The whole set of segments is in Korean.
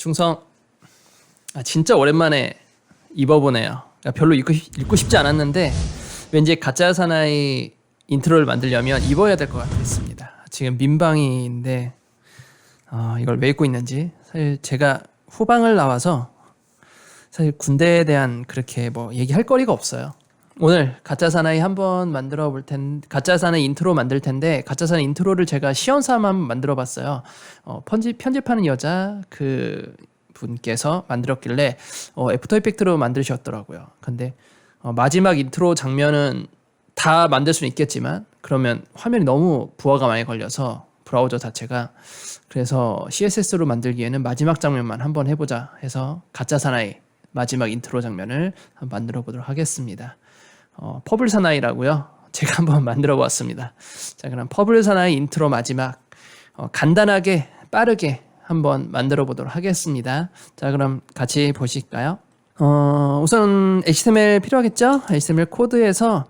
충성. 진짜 오랜만에 입어보네요. 별로 입고 싶지 않았는데 왠지 가짜 사나이 인트로를 만들려면 입어야 될 것 같습니다. 지금 민방위인데 이걸 왜 입고 있는지, 사실 제가 후방을 나와서 사실 군대에 대한 그렇게 뭐 얘기할 거리가 없어요. 오늘 가짜 사나이 한번 만들어 볼 텐데, 가짜 사나이 인트로 만들 텐데, 가짜 사나이 인트로를 제가 시연삼아 한번 만들어 봤어요. 편집하는 여자 그 분께서 만들었길래 애프터 이펙트로 만드셨더라고요. 근데 마지막 인트로 장면은 다 만들 수는 있겠지만 그러면 화면이 너무 부하가 많이 걸려서 브라우저 자체가, 그래서 CSS로 만들기에는 마지막 장면만 한번 해보자 해서 가짜 사나이 마지막 인트로 장면을 한번 만들어 보도록 하겠습니다. 퍼블 사나이라고요. 제가 한번 만들어 보았습니다. 자, 그럼 퍼블 사나이 인트로 마지막 간단하게 빠르게 한번 만들어 보도록 하겠습니다. 자, 그럼 같이 보실까요? 우선 HTML 필요하겠죠? HTML 코드에서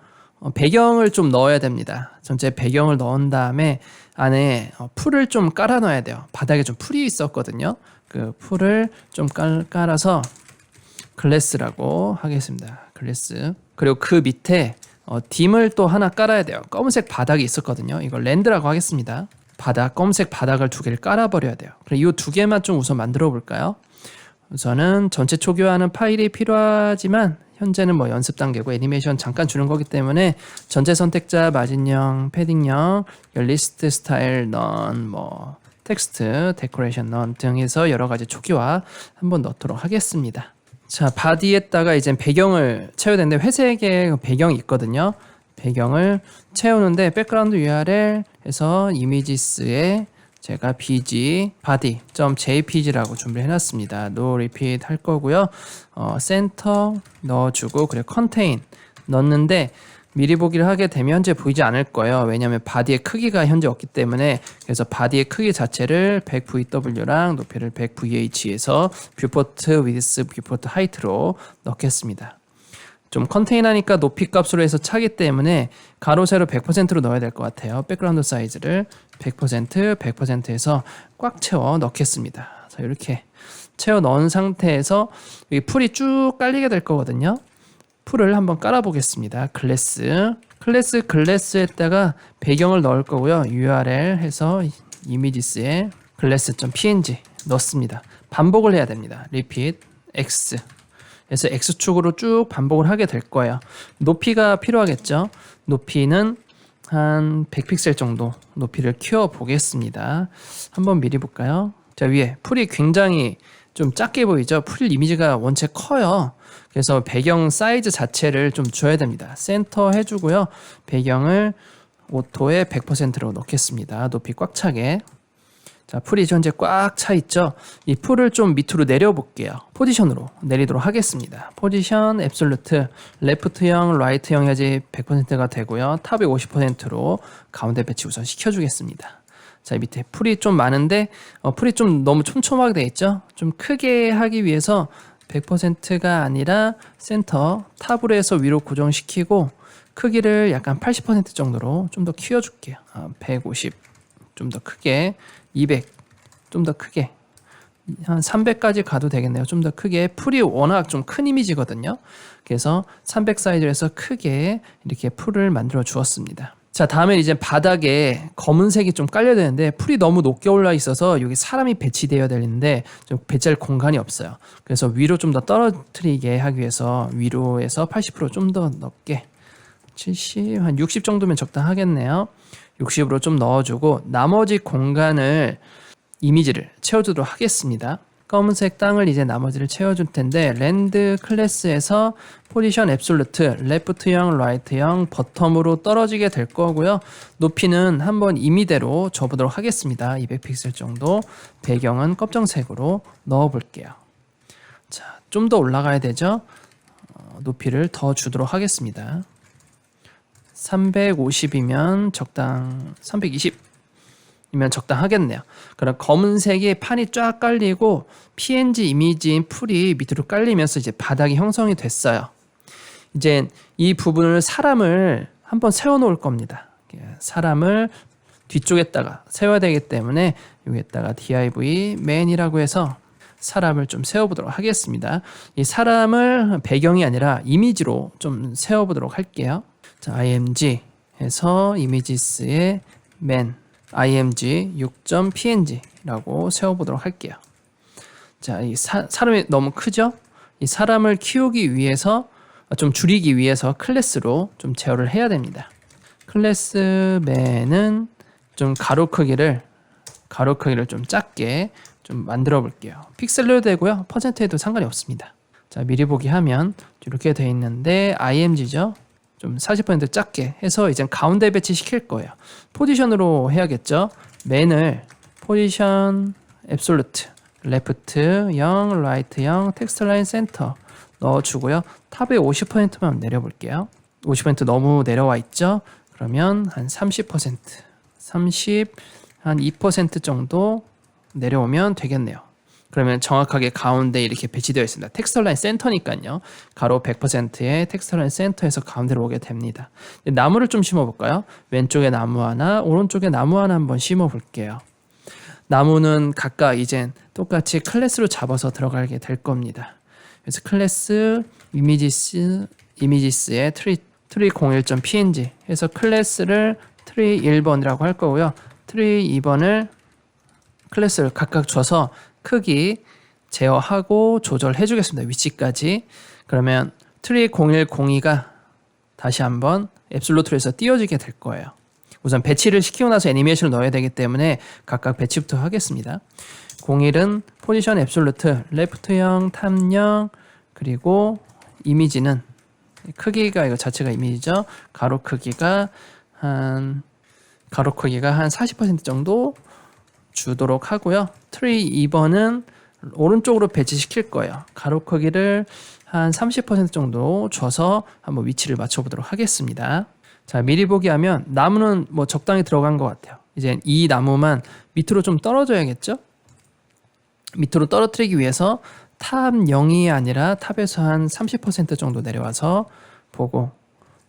배경을 좀 넣어야 됩니다. 전체 배경을 넣은 다음에 안에 풀을 좀 깔아 놔야 돼요. 바닥에 좀 풀이 있었거든요. 그 풀을 좀 깔아서 클래스라고 하겠습니다. 클래스. 그리고 그 밑에 딤을 또 하나 깔아야 돼요. 검은색 바닥이 있었거든요. 이걸 랜드라고 하겠습니다. 검은색 바닥을 두 개를 깔아버려야 돼요. 그럼 이 두 개만 좀 우선 만들어 볼까요? 우선은 전체 초기화하는 파일이 필요하지만 현재는 뭐 연습 단계고 애니메이션 잠깐 주는 거기 때문에 전체 선택자, 마진형, 패딩형, 리스트 스타일, 넌, 뭐 텍스트, 데코레이션 넌 등에서 여러 가지 초기화 한번 넣도록 하겠습니다. 자, 바디에다가 이제 배경을 채워야 되는데 회색의 배경이 있거든요. 배경을 채우는데 백그라운드 URL 해서 이미지스에 제가 bg body.jpg라고 준비해 놨습니다. no repeat 할 거고요. 센터 넣어주고, 그리고 contain 넣는데 미리 보기를 하게 되면 현재 보이지 않을 거예요. 왜냐하면 바디의 크기가 현재 없기 때문에. 그래서 바디의 크기 자체를 100VW랑 높이를 100VH에서 뷰포트 width, 뷰포트 height로 넣겠습니다. 좀 컨테이너니까 높이 값으로 해서 차기 때문에 가로 세로 100%로 넣어야 될 것 같아요. 백그라운드 사이즈를 100%해서 꽉 채워 넣겠습니다. 자, 이렇게 채워 넣은 상태에서 여기 풀이 쭉 깔리게 될 거거든요. 풀을 한번 깔아 보겠습니다. 클래스에다가 배경을 넣을 거고요. URL 해서 이미지스에 class.png 넣습니다. 반복을 해야 됩니다. repeat x. 그래서 X축으로 쭉 반복을 하게 될 거예요. 높이가 필요하겠죠? 높이는 한 100픽셀 정도 높이를 키워 보겠습니다. 한번 미리 볼까요? 자, 위에 풀이 굉장히 좀 작게 보이죠? 풀 이미지가 원체 커요. 그래서 배경 사이즈 자체를 좀 줘야 됩니다. 센터 해주고요. 배경을 오토에 100%로 넣겠습니다. 높이 꽉 차게. 자, 풀이 현재 꽉 차 있죠? 이 풀을 좀 밑으로 내려볼게요. 포지션으로 내리도록 하겠습니다. 포지션, 앱솔루트, 레프트형, 라이트형 해야지 100%가 되고요. 탑이 50%로 가운데 배치 우선 시켜주겠습니다. 자, 밑에 풀이 좀 많은데 풀이 좀 너무 촘촘하게 돼 있죠? 좀 크게 하기 위해서 100%가 아니라 센터, 탑으로 해서 위로 고정시키고 크기를 약간 80% 정도로 좀 더 키워줄게요. 150, 좀 더 크게. 200, 좀 더 크게, 한 300까지 가도 되겠네요. 좀 더 크게. 풀이 워낙 좀 큰 이미지거든요. 그래서 300 사이즈로 해서 크게 이렇게 풀을 만들어 주었습니다. 자, 다음에 이제 바닥에 검은색이 좀 깔려야 되는데 풀이 너무 높게 올라 있어서 여기 사람이 배치되어야 되는데 좀 배치할 공간이 없어요. 그래서 위로 좀 더 떨어뜨리게 하기 위해서 위로에서 80% 좀 더 넓게, 70, 한 60 정도면 적당하겠네요. 60으로 좀 넣어주고 나머지 공간을 이미지를 채워주도록 하겠습니다. 검은색 땅을 이제 나머지를 채워줄 텐데 랜드 클래스에서 포지션 앱솔루트, 레프트형, 라이트형, 버텀으로 떨어지게 될 거고요. 높이는 한번 임의대로 줘보도록 하겠습니다. 200픽셀 정도. 배경은 검정색으로 넣어볼게요. 자, 좀 더 올라가야 되죠? 높이를 더 주도록 하겠습니다. 350이면 320이면 적당하겠네요. 그럼 검은색이 판이 쫙 깔리고 PNG 이미지인 풀이 밑으로 깔리면서 이제 바닥이 형성이 됐어요. 이제 이 부분을 사람을 한번 세워 놓을 겁니다. 사람을 뒤쪽에다가 세워야 되기 때문에 여기에다가 div man이라고 해서 사람을 좀 세워보도록 하겠습니다. 이 사람을 배경이 아니라 이미지로 좀 세워보도록 할게요. 자, img 해서 이미지스의 man img 6.png라고 세워보도록 할게요. 자, 이 사람이 너무 크죠? 이 사람을 키우기 위해서 좀 줄이기 위해서 클래스로 좀 제어를 해야 됩니다. 클래스 man은 좀 가로 크기를 좀 작게 좀 만들어 볼게요. 픽셀로 되고요. 퍼센트에도 상관이 없습니다. 자, 미리 보기 하면 이렇게 돼 있는데 img죠. 좀 40% 작게 해서 이제 가운데 배치 시킬 거예요. 포지션으로 해야겠죠. 맨을 포지션 앱솔루트 레프트 0, 라이트 0, 텍스트 라인 센터 넣어주고요. 탑에 50%만 내려볼게요. 50% 너무 내려와 있죠. 그러면 한 30%, 한 2% 정도 내려오면 되겠네요. 그러면 정확하게 가운데 이렇게 배치되어 있습니다. 텍스트 라인 센터니까요. 가로 100%의 텍스트 라인 센터에서 가운데로 오게 됩니다. 나무를 좀 심어볼까요? 왼쪽에 나무 하나, 오른쪽에 나무 하나 한번 심어볼게요. 나무는 각각 이젠 똑같이 클래스로 잡아서 들어가게 될 겁니다. 그래서 클래스 이미지스의 tree01.png 해서 클래스를 tree 1번이라고 할 거고요. tree 2번을 클래스를 각각 줘서 크기 제어하고 조절해 주겠습니다. 위치까지. 그러면 tree 0102가 다시 한번 앱솔루트에서 띄워지게 될 거예요. 우선 배치를 시키고 나서 애니메이션을 넣어야 되기 때문에 각각 배치부터 하겠습니다. 01은 포지션 앱솔루트 레프트 0, 탑 0, 그리고 이미지는 크기가 이거 자체가 이미지죠. 가로 크기가 한 40% 정도 주도록 하고요. 트리 2번은 오른쪽으로 배치시킬 거예요. 가로 크기를 한 30% 정도 줘서 한번 위치를 맞춰보도록 하겠습니다. 자, 미리 보기 하면 나무는 뭐 적당히 들어간 것 같아요. 이제 이 나무만 밑으로 좀 떨어져야겠죠? 밑으로 떨어뜨리기 위해서 탑 0이 아니라 탑에서 한 30% 정도 내려와서 보고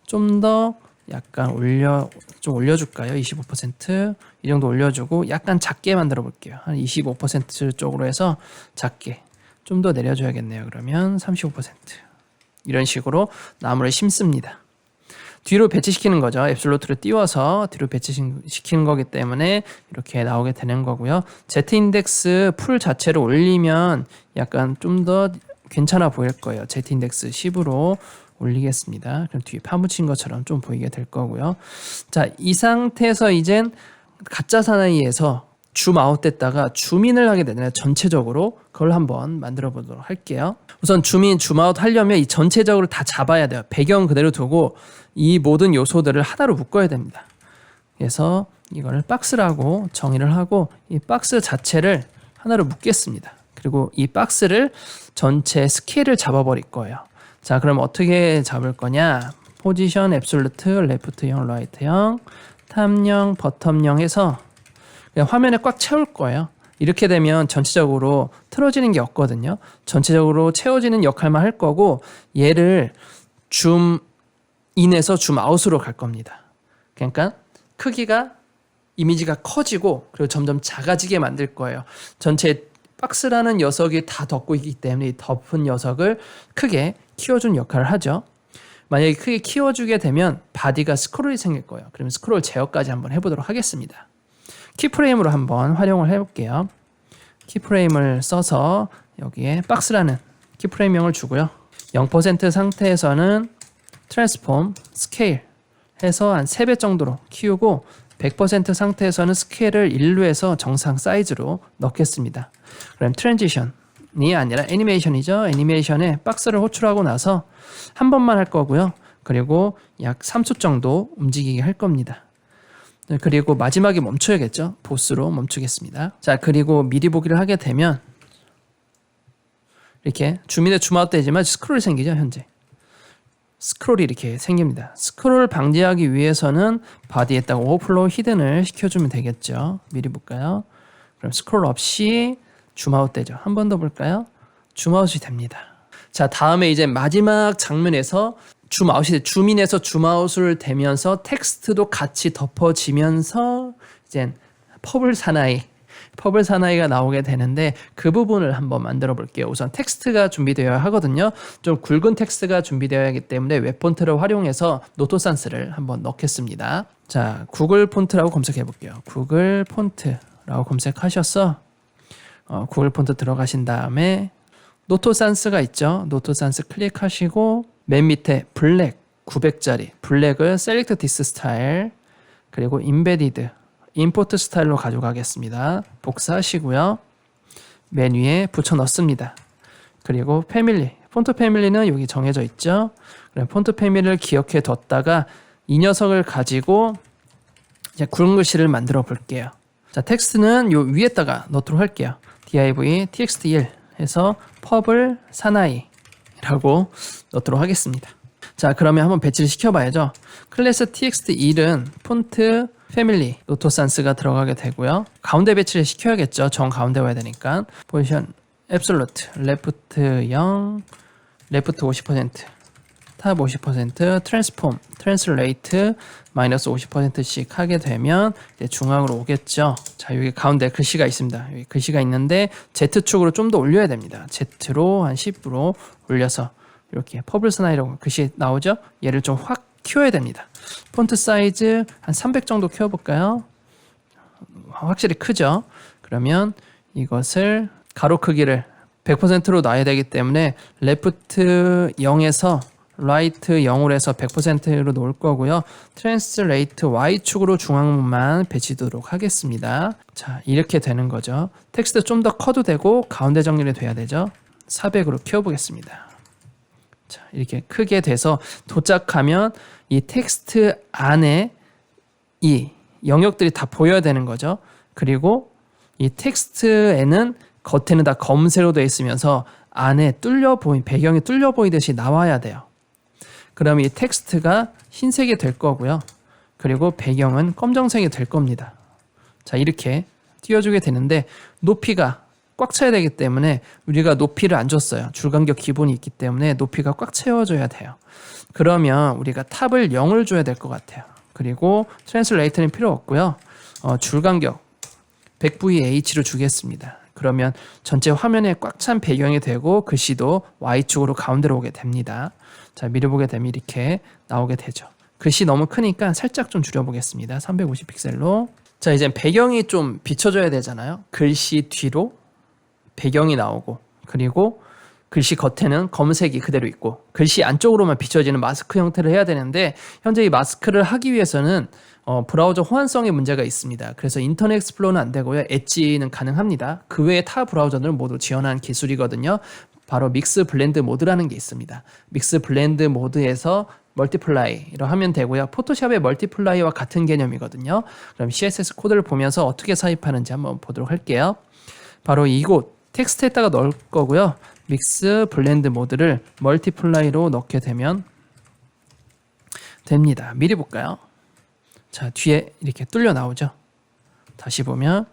좀 더 약간 올려줄까요? 25%? 이 정도 올려주고 약간 작게 만들어 볼게요. 한 25% 쪽으로 해서 작게 좀 더 내려줘야겠네요. 그러면 35% 이런 식으로 나무를 심습니다. 뒤로 배치시키는 거죠. 앱솔루트를 띄워서 뒤로 배치시키는 거기 때문에 이렇게 나오게 되는 거고요. Z인덱스 풀 자체를 올리면 약간 좀 더 괜찮아 보일 거예요. Z인덱스 10으로 올리겠습니다. 그럼 뒤에 파묻힌 것처럼 좀 보이게 될 거고요. 자, 이 상태에서 이젠 가짜 사나이에서 줌 아웃 됐다가 줌인을 하게 되잖아요. 전체적으로 그걸 한번 만들어 보도록 할게요. 우선 줌인, 줌아웃 하려면 이 전체적으로 다 잡아야 돼요. 배경 그대로 두고 이 모든 요소들을 하나로 묶어야 됩니다. 그래서 이거를 박스라고 정의를 하고 이 박스 자체를 하나로 묶겠습니다. 그리고 이 박스를 전체 스케일을 잡아버릴 거예요. 자, 그럼 어떻게 잡을 거냐? 포지션 앱솔루트 레프트 0, 라이트 0, 탑 0, 버텀 0 해서 그냥 화면에 꽉 채울 거예요. 이렇게 되면 전체적으로 틀어지는 게 없거든요. 전체적으로 채워지는 역할만 할 거고 얘를 줌 인에서 줌 아웃으로 갈 겁니다. 그러니까 크기가 이미지가 커지고 그리고 점점 작아지게 만들 거예요. 전체 박스라는 녀석이 다 덮고 있기 때문에 이 덮은 녀석을 크게 키워준 역할을 하죠. 만약에 크게 키워주게 되면 바디가 스크롤이 생길 거예요. 그러면 스크롤 제어까지 한번 해보도록 하겠습니다. 키프레임으로 한번 활용을 해볼게요. 키프레임을 써서 여기에 박스라는 키프레임명을 주고요. 0% 상태에서는 트랜스폼 스케일 해서 한 3배 정도로 키우고 100% 상태에서는 스케일을 1로 해서 정상 사이즈로 넣겠습니다. 그럼 트랜지션이 아니라 애니메이션이죠. 애니메이션에 박스를 호출하고 나서 한 번만 할 거고요. 그리고 약 3초 정도 움직이게 할 겁니다. 그리고 마지막에 멈춰야겠죠. 보스로 멈추겠습니다. 자, 그리고 미리 보기를 하게 되면 이렇게 줌인에 줌아웃 되지만 스크롤이 생기죠. 현재 스크롤이 이렇게 생깁니다. 스크롤을 방지하기 위해서는 바디에다가 오버플로우 히든을 시켜주면 되겠죠. 미리 볼까요? 그럼 스크롤 없이 줌아웃 되죠. 한 번 더 볼까요? 줌아웃이 됩니다. 자, 다음에 이제 마지막 장면에서 줌아웃이 줌인에서 줌아웃을 되면서 텍스트도 같이 덮어지면서 이제 퍼블 사나이 퍼블 사나이가 나오게 되는데 그 부분을 한번 만들어 볼게요. 우선 텍스트가 준비되어야 하거든요. 좀 굵은 텍스트가 준비되어야 하기 때문에 웹 폰트를 활용해서 노토산스를 한번 넣겠습니다. 자, 구글 폰트라고 검색해 볼게요. 구글 폰트라고 검색하셔서 구글 폰트 들어가신 다음에 노토산스가 있죠. 노토산스 클릭하시고 맨 밑에 블랙 900짜리 블랙을 셀렉트 디스 스타일 그리고 인베디드 임포트 스타일로 가져가겠습니다. 복사하시고요. 맨 위에 붙여 넣습니다. 그리고 패밀리 폰트 패밀리는 여기 정해져 있죠. 그럼 폰트 패밀리를 기억해 뒀다가 이 녀석을 가지고 이제 굵은 글씨를 만들어 볼게요. 자, 텍스트는 요 위에다가 넣도록 할게요. div txt1 해서 퍼블 사나이라고 넣도록 하겠습니다. 자, 그러면 한번 배치를 시켜봐야죠. 클래스 txt1은 폰트 패밀리 노토산스가 들어가게 되고요. 가운데 배치를 시켜야겠죠. 정 가운데 와야 되니까 포지션 앱솔루트 레프트 0 레프트 50% 탑 50% 트랜스폼 트랜슬레이트 마이너스 50%씩 하게 되면 이제 중앙으로 오겠죠. 자, 여기 가운데 글씨가 있습니다. 여기 글씨가 있는데 Z축으로 좀 더 올려야 됩니다. Z로 한 10으로 올려서 이렇게 퍼블 사나이라고 글씨 나오죠. 얘를 좀 확 키워야 됩니다. 폰트 사이즈 한 300 정도 키워볼까요? 확실히 크죠. 그러면 이것을 가로 크기를 100%로 놔야 되기 때문에 레프트 0에서 라이트 0으로 해서 100%로 놓을 거고요. 트랜스레이트 Y축으로 중앙만 배치도록 하겠습니다. 자, 이렇게 되는 거죠. 텍스트 좀 더 커도 되고 가운데 정렬이 돼야 되죠. 400으로 키워보겠습니다. 자, 이렇게 크게 돼서 도착하면 이 텍스트 안에 이 영역들이 다 보여야 되는 거죠. 그리고 이 텍스트에는 겉에는 다 검은색으로 되어 있으면서 안에 배경이 뚫려 보이듯이 나와야 돼요. 그럼 이 텍스트가 흰색이 될 거고요. 그리고 배경은 검정색이 될 겁니다. 자, 이렇게 띄워주게 되는데 높이가 꽉 차야 되기 때문에 우리가 높이를 안 줬어요. 줄간격 기본이 있기 때문에 높이가 꽉 채워줘야 돼요. 그러면 우리가 탑을 0을 줘야 될 것 같아요. 그리고 트랜슬레이트는 필요 없고요. 줄간격 100VH로 주겠습니다. 그러면 전체 화면에 꽉 찬 배경이 되고 글씨도 Y축으로 가운데로 오게 됩니다. 자, 밀어보게 되면 이렇게 나오게 되죠. 글씨 너무 크니까 살짝 좀 줄여보겠습니다. 350픽셀로. 자, 이제 배경이 좀 비춰져야 되잖아요. 글씨 뒤로 배경이 나오고 그리고 글씨 겉에는 검은색이 그대로 있고 글씨 안쪽으로만 비춰지는 마스크 형태를 해야 되는데 현재 이 마스크를 하기 위해서는 브라우저 호환성에 문제가 있습니다. 그래서 인터넷 익스플로러는 안 되고요. 엣지는 가능합니다. 그 외에 타 브라우저들은 모두 지원한 기술이거든요. 바로 믹스 블렌드 모드라는 게 있습니다. 믹스 블렌드 모드에서 멀티플라이로 하면 되고요. 포토샵의 멀티플라이와 같은 개념이거든요. 그럼 CSS 코드를 보면서 어떻게 삽입하는지 한번 보도록 할게요. 바로 이곳 텍스트에다가 넣을 거고요. 믹스 블렌드 모드를 멀티플라이로 넣게 되면 됩니다. 미리 볼까요? 자, 뒤에 이렇게 뚫려 나오죠. 다시 보면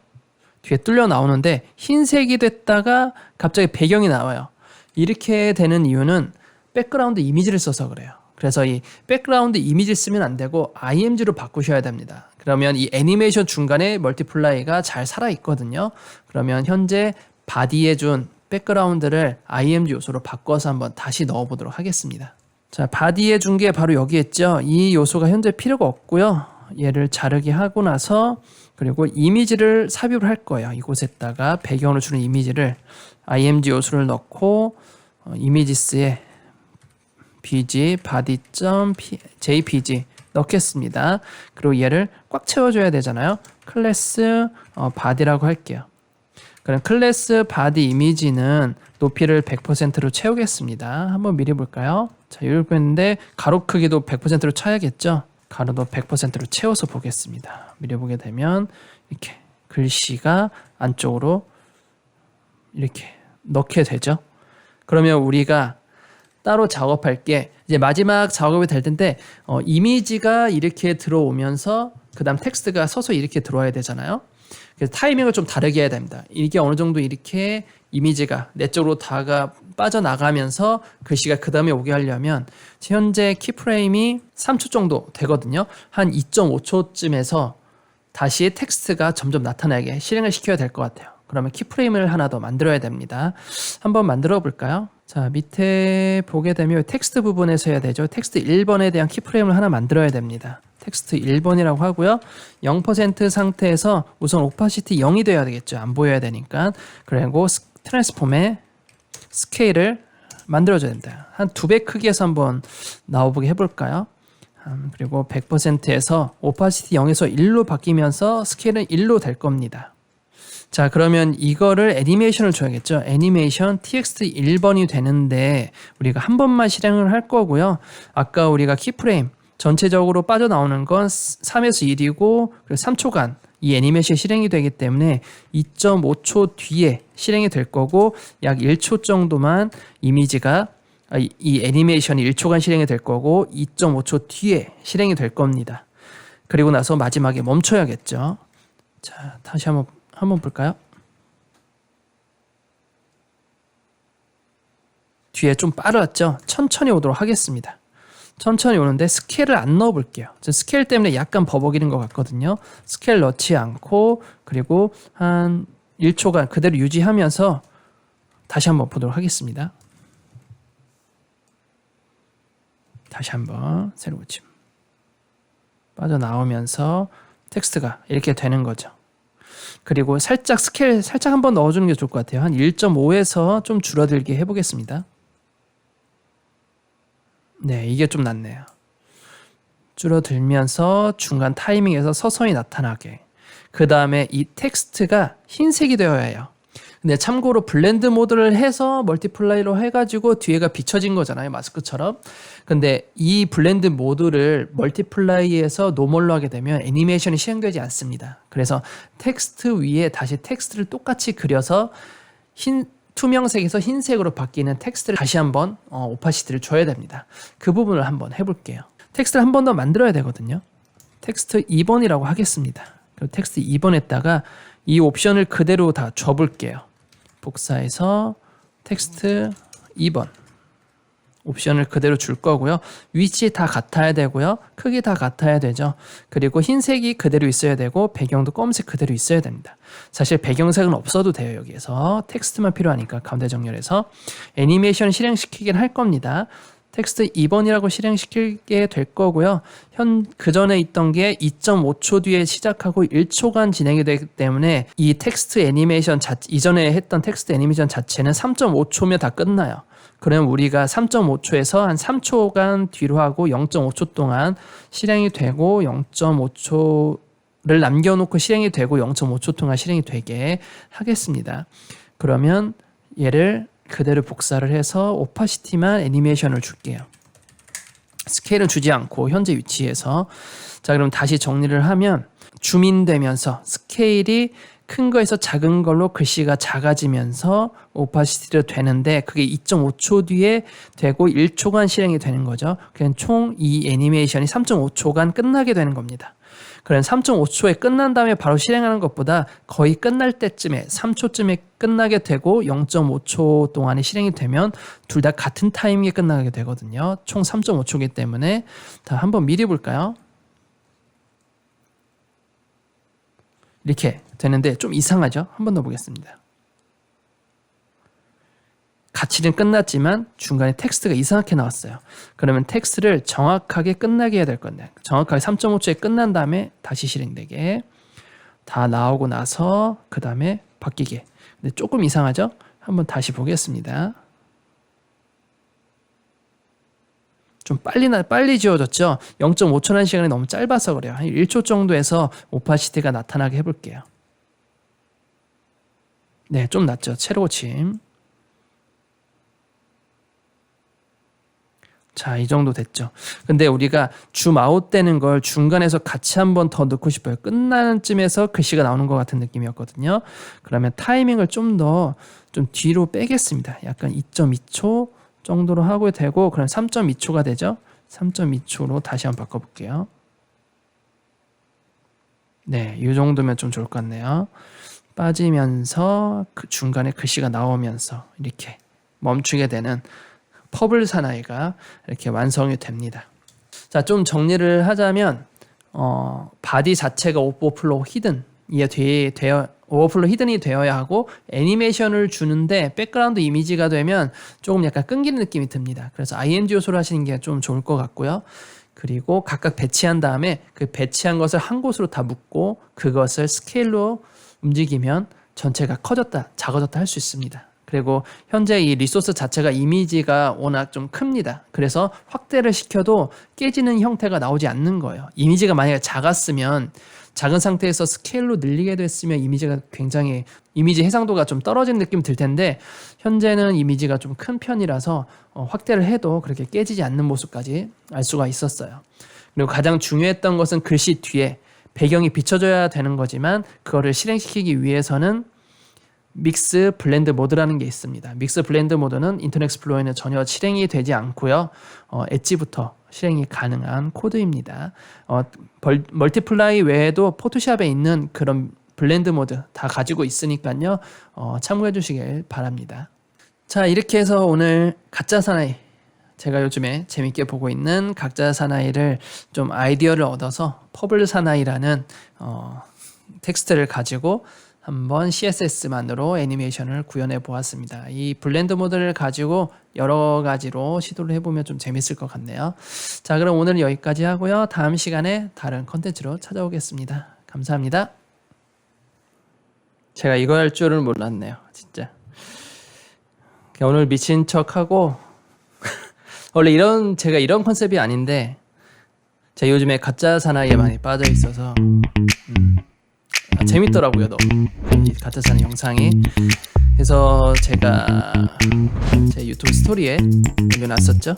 뒤에 뚫려 나오는데 흰색이 됐다가 갑자기 배경이 나와요. 이렇게 되는 이유는 백그라운드 이미지를 써서 그래요. 그래서 이 백그라운드 이미지 쓰면 안 되고 IMG로 바꾸셔야 됩니다. 그러면 이 애니메이션 중간에 멀티플라이가 잘 살아 있거든요. 그러면 현재 바디에 준 백그라운드를 IMG 요소로 바꿔서 한번 다시 넣어보도록 하겠습니다. 자, 바디에 준 게 바로 여기 있죠. 이 요소가 현재 필요가 없고요. 얘를 자르게 하고 나서 그리고 이미지를 삽입을 할 거예요. 이곳에다가 배경으로 주는 이미지를 IMG 요소를 넣고 이미지스에 bg body.jpg 넣겠습니다. 그리고 얘를 꽉 채워줘야 되잖아요. 클래스 body라고 할게요. 그럼 클래스 body 이미지는 높이를 100%로 채우겠습니다. 한번 미리 볼까요? 자, 이렇게 했는데 가로 크기도 100%로 쳐야겠죠? 가로도 100%로 채워서 보겠습니다. 미리 보게 되면 이렇게 글씨가 안쪽으로 이렇게 넣게 되죠. 그러면 우리가 따로 작업할 게 이제 마지막 작업이 될 텐데 이미지가 이렇게 들어오면서 그 다음 텍스트가 서서 이렇게 들어와야 되잖아요. 그래서 타이밍을 좀 다르게 해야 됩니다. 이게 어느 정도 이렇게 이미지가 내 쪽으로 다가 빠져나가면서 글씨가 그 다음에 오게 하려면 현재 키프레임이 3초 정도 되거든요. 한 2.5초쯤에서 다시 텍스트가 점점 나타나게 실행을 시켜야 될 것 같아요. 그러면 키프레임을 하나 더 만들어야 됩니다. 한번 만들어 볼까요? 자, 밑에 보게 되면 텍스트 부분에서 해야 되죠. 텍스트 1번에 대한 키프레임을 하나 만들어야 됩니다. 텍스트 1번이라고 하고요. 0% 상태에서 우선 오파시티 0이 돼야 되겠죠. 안 보여야 되니까. 그리고 트랜스폼의 스케일을 만들어줘야 됩니다. 한 2배 크기에서 한번 나와보게 해볼까요? 그리고 100%에서 오파시티 0에서 1로 바뀌면서 스케일은 1로 될 겁니다. 자, 그러면 이거를 애니메이션을 줘야겠죠. 애니메이션 txt 1번이 되는데 우리가 한 번만 실행을 할 거고요. 아까 우리가 키프레임 전체적으로 빠져나오는 건 3에서 1이고 3초간 이 애니메이션이 실행이 되기 때문에 2.5초 뒤에 실행이 될 거고 약 1초 정도만 이미지가 이 애니메이션이 1초간 실행이 될 거고 2.5초 뒤에 실행이 될 겁니다. 그리고 나서 마지막에 멈춰야겠죠. 자, 다시 한번 볼까요? 뒤에 좀 빠르죠? 천천히 오도록 하겠습니다. 천천히 오는데 스케일을 안 넣어 볼게요. 스케일 때문에 약간 버벅이는 것 같거든요. 스케일 넣지 않고 그리고 한 1초간 그대로 유지하면서 다시 한번 보도록 하겠습니다. 다시 한번 새로 고침. 빠져나오면서 텍스트가 이렇게 되는 거죠. 그리고 살짝 스케일 살짝 한번 넣어주는 게 좋을 것 같아요. 한 1.5에서 좀 줄어들게 해보겠습니다. 네, 이게 좀 낫네요. 줄어들면서 중간 타이밍에서 서서히 나타나게. 그 다음에 이 텍스트가 흰색이 되어야 해요. 근데 참고로 블렌드 모드를 해서 멀티플라이로 해가지고 뒤에가 비춰진 거잖아요. 마스크처럼. 근데 이 블렌드 모드를 멀티플라이에서 노멀로 하게 되면 애니메이션이 실행되지 않습니다. 그래서 텍스트 위에 다시 텍스트를 똑같이 그려서 투명색에서 흰색으로 바뀌는 텍스트를 다시 한번 오파시티를 줘야 됩니다. 그 부분을 한번 해볼게요. 텍스트를 한 번 더 만들어야 되거든요. 텍스트 2번이라고 하겠습니다. 그리고 텍스트 2번에다가 이 옵션을 그대로 다 줘볼게요. 복사해서 텍스트 2번 옵션을 그대로 줄 거고요. 위치 다 같아야 되고요. 크기 다 같아야 되죠. 그리고 흰색이 그대로 있어야 되고 배경도 검은색 그대로 있어야 됩니다. 사실 배경색은 없어도 돼요. 여기에서 텍스트만 필요하니까 가운데 정렬해서 애니메이션 실행시키긴 할 겁니다. 텍스트 2번이라고 실행시키게 될 거고요. 그 전에 있던 게 2.5초 뒤에 시작하고 1초간 진행이 되기 때문에 이 텍스트 애니메이션 이전에 했던 텍스트 애니메이션 자체는 3.5초면 다 끝나요. 그러면 우리가 3.5초에서 한 3초간 뒤로 하고 0.5초 동안 실행이 되고 0.5초를 남겨놓고 실행이 되고 0.5초 동안 실행이 되게 하겠습니다. 그러면 얘를 그대로 복사를 해서 오파시티만 애니메이션을 줄게요. 스케일은 주지 않고 현재 위치에서. 자, 그럼 다시 정리를 하면 줌인되면서 스케일이 큰 거에서 작은 걸로 글씨가 작아지면서 오파시티로 되는데 그게 2.5초 뒤에 되고 1초간 실행이 되는 거죠. 그냥 총 이 애니메이션이 3.5초간 끝나게 되는 겁니다. 그럼 3.5초에 끝난 다음에 바로 실행하는 것보다 거의 끝날 때쯤에 3초쯤에 끝나게 되고 0.5초 동안에 실행이 되면 둘 다 같은 타이밍에 끝나게 되거든요. 총 3.5초이기 때문에 다 한번 미리 볼까요? 이렇게 되는데 좀 이상하죠? 한 번 더 보겠습니다. 가치는 끝났지만 중간에 텍스트가 이상하게 나왔어요. 그러면 텍스트를 정확하게 끝나게 해야 될 건데 정확하게 3.5초에 끝난 다음에 다시 실행되게 다 나오고 나서 그 다음에 바뀌게. 근데 조금 이상하죠? 한번 다시 보겠습니다. 좀 빨리 지워졌죠? 0.5초라는 시간이 너무 짧아서 그래요. 한 1초 정도에서 오파시티가 나타나게 해볼게요. 네, 좀 낫죠? 채로 고침. 자, 이 정도 됐죠. 근데 우리가 줌 아웃 되는 걸 중간에서 같이 한번 더 넣고 싶어요. 끝나는 쯤에서 글씨가 나오는 것 같은 느낌이었거든요. 그러면 타이밍을 좀 뒤로 빼겠습니다. 약간 2.2초 정도로 하고 되고 그럼 3.2초가 되죠. 3.2초로 다시 한번 바꿔볼게요. 네, 이 정도면 좀 좋을 것 같네요. 빠지면서 그 중간에 글씨가 나오면서 이렇게 멈추게 되는 퍼블 사나이가 이렇게 완성이 됩니다. 자, 좀 정리를 하자면 바디 자체가 오버플로우 히든 오버플로우 히든이 되어야 하고 애니메이션을 주는데 백그라운드 이미지가 되면 조금 약간 끊기는 느낌이 듭니다. 그래서 ING 요소를 하시는 게 좀 좋을 것 같고요. 그리고 각각 배치한 다음에 그 배치한 것을 한 곳으로 다 묶고 그것을 스케일로 움직이면 전체가 커졌다 작아졌다 할 수 있습니다. 그리고 현재 이 리소스 자체가 이미지가 워낙 좀 큽니다. 그래서 확대를 시켜도 깨지는 형태가 나오지 않는 거예요. 이미지가 만약에 작았으면 작은 상태에서 스케일로 늘리게 됐으면 이미지가 굉장히 이미지 해상도가 좀 떨어진 느낌 들 텐데 현재는 이미지가 좀 큰 편이라서 확대를 해도 그렇게 깨지지 않는 모습까지 알 수가 있었어요. 그리고 가장 중요했던 것은 글씨 뒤에 배경이 비춰져야 되는 거지만 그거를 실행시키기 위해서는 믹스 블렌드 모드라는 게 있습니다. 믹스 블렌드 모드는 인터넷 익스플로러에는 전혀 실행이 되지 않고요. 엣지부터 실행이 가능한 코드입니다. 멀티플라이 외에도 포토샵에 있는 그런 블렌드 모드 다 가지고 있으니까요. 참고해 주시길 바랍니다. 자, 이렇게 해서 오늘 가짜 사나이 제가 요즘에 재밌게 보고 있는 가짜 사나이를 좀 아이디어를 얻어서 퍼블 사나이라는 텍스트를 가지고 한번 CSS만으로 애니메이션을 구현해 보았습니다. 이 블렌드 모드를 가지고 여러 가지로 시도를 해보면 좀 재밌을 것 같네요. 자, 그럼 오늘은 여기까지 하고요. 다음 시간에 다른 컨텐츠로 찾아오겠습니다. 감사합니다. 제가 이거 할 줄은 몰랐네요. 진짜. 오늘 미친 척하고 원래 제가 이런 컨셉이 아닌데 제가 요즘에 가짜 사나이에 많이 빠져 있어서 재밌더라고요. 너무 이 가짜 사나이 영상이. 그래서 제가 제 유튜브 스토리에 올려놨었죠.